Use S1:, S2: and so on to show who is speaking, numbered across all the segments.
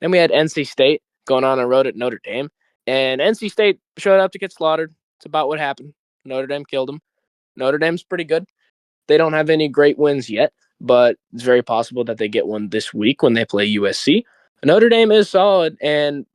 S1: Then we had NC State going on a road at Notre Dame, and NC State showed up to get slaughtered. It's about what happened. Notre Dame killed them. Notre Dame's pretty good. They don't have any great wins yet, but it's very possible that they get one this week when they play USC. Notre Dame is solid, and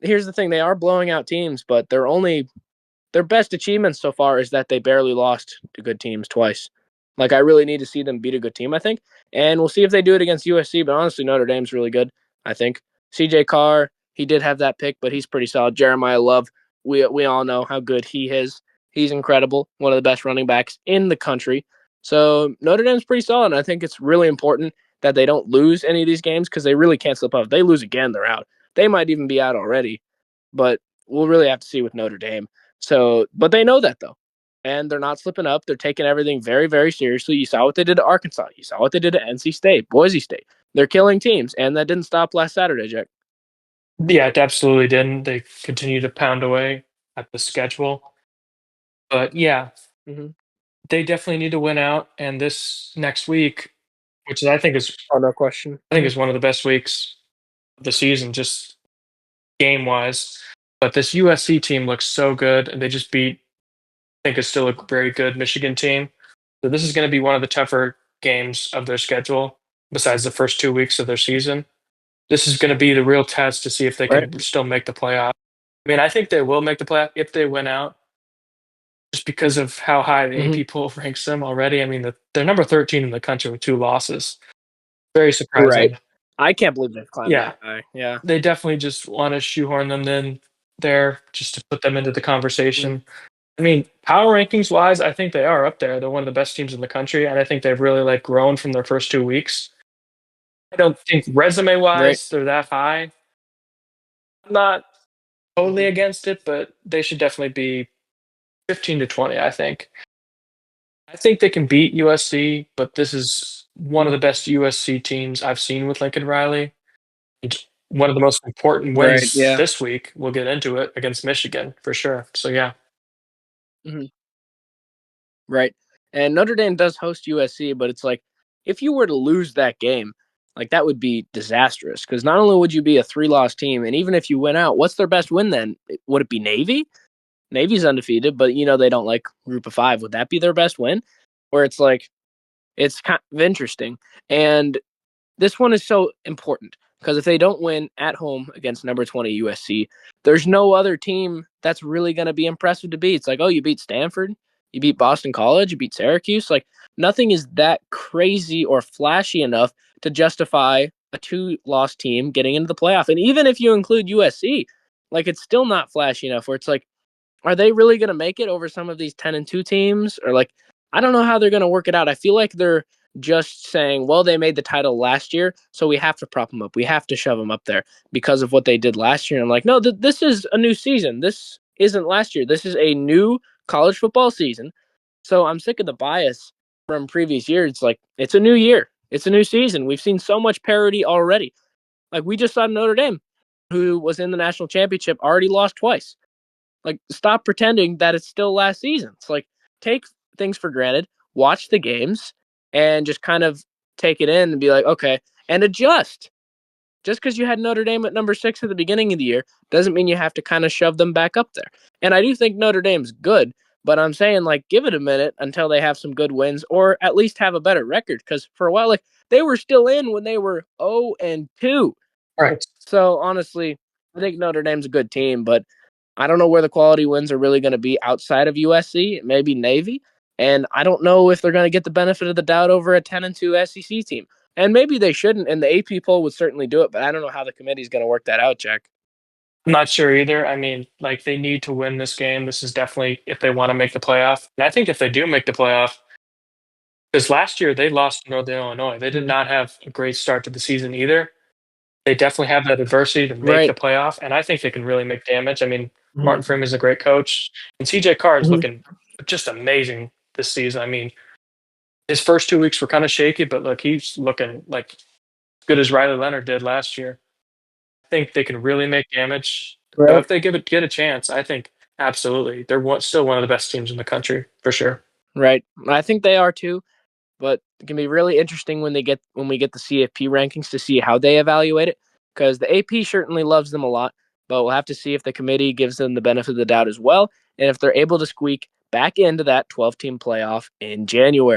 S1: here's the thing: they are blowing out teams, but their best achievement so far is that they barely lost to good teams twice. Like, I really need to see them beat a good team, I think. And we'll see if they do it against USC, but honestly, Notre Dame's really good, I think. CJ Carr, he did have that pick, but he's pretty solid. Jeremiah Love, we all know how good he is. He's incredible, one of the best running backs in the country. So Notre Dame's pretty solid, and I think it's really important that they don't lose any of these games because they really can't slip up. If they lose again, they're out. They might even be out already, but we'll really have to see with Notre Dame. So, but they know that though, and they're not slipping up. They're taking everything very, very seriously. You saw what they did to Arkansas. You saw what they did to NC State, Boise State. They're killing teams, and that didn't stop last Saturday, Jack.
S2: Yeah, it absolutely didn't. They continue to pound away at the schedule. But yeah,
S1: Mm-hmm.
S2: they definitely need to win out. And this next week, which I think is
S1: Oh, no question.
S2: I think is one of the best weeks of the season, just game wise. But this USC team looks so good, and they just beat I think is still a very good Michigan team. So this is going to be one of the tougher games of their schedule, besides the first 2 weeks of their season. This is going to be the real test to see if they
S1: Right.
S2: can still make the playoff. I mean, I think they will make the playoff if they win out, just because of how high the
S1: Mm-hmm.
S2: AP poll ranks them already. I mean, they're number 13 in the country with 2 losses. Very
S1: Right.
S2: surprising.
S1: I can't believe they've climbed
S2: Yeah,
S1: that high. Yeah.
S2: they definitely just want to shoehorn them in there just to put them into the
S1: Mm-hmm.
S2: conversation. I mean, power rankings wise, I think they are up there. They're one of the best teams in the country, and I think they've really like grown from their first 2 weeks. I don't think resume
S1: Right.
S2: wise they're that high. I'm not totally
S1: Mm-hmm.
S2: against it, but they should definitely be 15 to 20, I think. I think they can beat USC, but this is one of the best USC teams I've seen with Lincoln Riley. And one of the most important
S1: Right.
S2: wins
S1: Yeah.
S2: this week, we'll get into it, against Michigan for sure. So yeah.
S1: Mm-hmm. Right. And Notre Dame does host USC, but it's like if you were to lose that game, like that would be disastrous because not only would you be a three-loss team, and even if you win out, what's their best win then? Would it be Navy? Navy's undefeated, but they don't like Group of Five. Would that be their best win? Where it's like it's kind of interesting, and this one is so important because if they don't win at home against number 20 USC, there's no other team that's really going to be impressive to beat. It's like, oh, you beat Stanford, you beat Boston College, you beat Syracuse. Like, nothing is that crazy or flashy enough to justify a two-loss team getting into the playoff. And even if you include USC, like, it's still not flashy enough where it's like, are they really going to make it over some of these 10-2 teams? Or like, I don't know how they're going to work it out. I feel like they're just saying, well, they made the title last year, so we have to prop them up. We have to shove them up there because of what they did last year. And I'm like, no, this is a new season. This isn't last year. This is a new college football season. So I'm sick of the bias from previous years. It's like, it's a new year. It's a new season. We've seen so much parity already. Like, we just saw Notre Dame, who was in the national championship, already lost twice. Like, stop pretending that it's still last season. It's like, take things for granted, watch the games, and just kind of take it in and be like, okay, and adjust. Just because you had Notre Dame at number 6 at the beginning of the year doesn't mean you have to kind of shove them back up there. And I do think Notre Dame's good, but I'm saying, like, give it a minute until they have some good wins or at least have a better record. Because for a while, like, they were still in when they were 0-2.
S2: Right.
S1: So honestly, I think Notre Dame's a good team, but I don't know where the quality wins are really going to be outside of USC, maybe Navy, and I don't know if they're going to get the benefit of the doubt over a 10-2 SEC team. And maybe they shouldn't, and the AP poll would certainly do it, but I don't know how the committee's going to work that out, Jack.
S2: I'm not sure either. I mean, like they need to win this game. This is definitely if they want to make the playoff. And I think if they do make the playoff, because last year they lost to Northern Illinois. They did
S1: Mhm.
S2: not have a great start to the season either. They definitely have that adversity to make the
S1: Right.
S2: playoff, and I think they can really make damage. I mean, Martin
S1: Mhm.
S2: Freeman's a great coach, and CJ Carr is
S1: Mhm.
S2: looking just amazing this season. I mean, his first 2 weeks were kind of shaky, but look, he's looking like good as Riley Leonard did last year. I think they can really make damage. So
S1: Right.
S2: if they get a chance, I think absolutely they're still one of the best teams in the country for sure.
S1: Right. I think they are too, but it can be really interesting when we get the CFP rankings to see how they evaluate it. because the AP certainly loves them a lot, but we'll have to see if the committee gives them the benefit of the doubt as well, and if they're able to squeak back into that 12-team playoff in January.